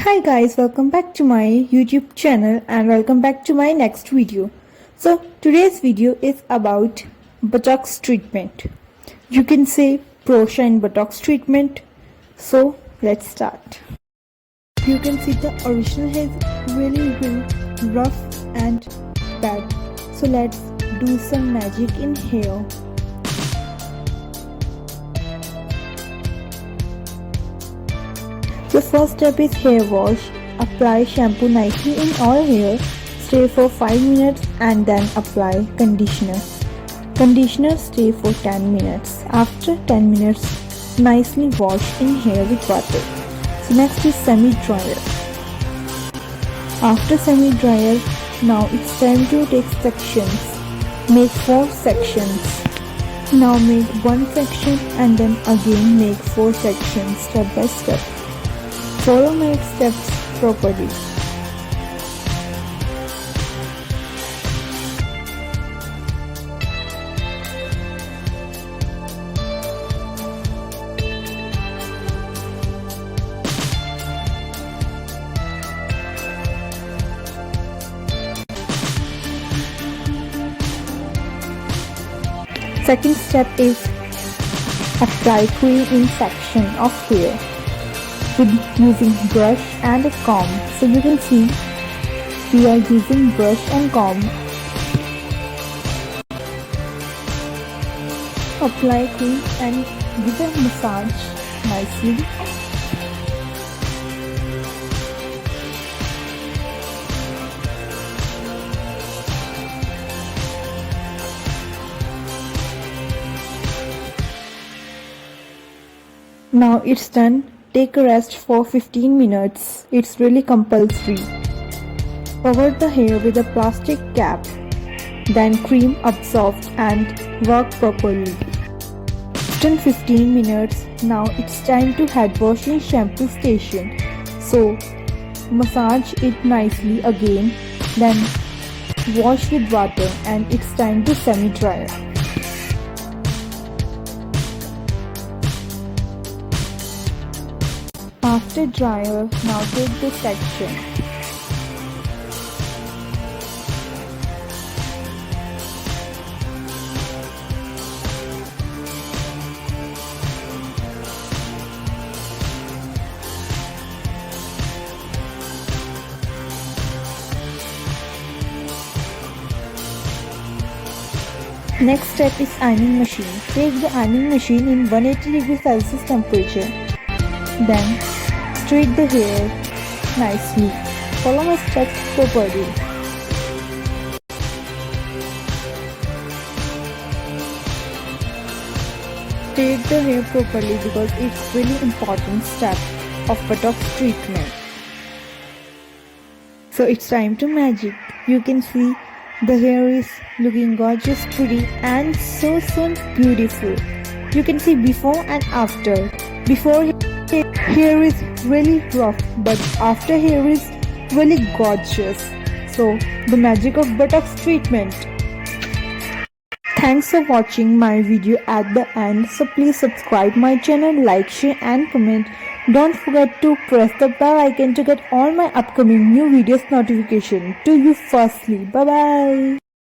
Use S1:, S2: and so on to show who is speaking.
S1: Hi guys, welcome back to my YouTube channel and welcome back to my next video. So today's video is about Botox treatment. You can say PROFESIONAL Botox treatment. So let's start. You can see the original hair is really rough and bad. So let's do some magic in hair. The first step is hair wash. Apply shampoo nicely in all hair. Stay for 5 minutes and then apply conditioner. Conditioner stay for 10 minutes. After 10 minutes, nicely wash in hair with water. So next is semi-dryer. After semi-dryer, now it's time to take sections. Make 4 sections. Now make 1 section and then again make 4 sections step by step. Follow my steps properly. Second step is apply cream in section of hair with using brush and a comb. So you can see we are using brush and comb. Apply cream and give a massage nicely. Now it's done. Take a rest for 15 minutes. It's really compulsory. Cover the hair with a plastic cap. Then cream absorbs and work properly. It's done 15 minutes. Now it's time to head wash in shampoo station. So massage it nicely again. Then wash with water and it's time to semi-dry. After dryer, now take the section. Next step is ironing machine. Take the ironing machine in 180°C temperature. Then straight the hair nicely. Follow my steps properly. Straight the hair properly because it's really important step of Botox treatment. So it's time to magic. You can see the hair is looking gorgeous, pretty and so beautiful. You can see before and after. Before hair is really rough, but after hair is really gorgeous. So the magic of Botox treatment. Thanks for watching my video at the end. So please subscribe my channel, like, share and comment. Don't forget to press the bell icon to get all my upcoming new videos notification to you firstly. Bye bye.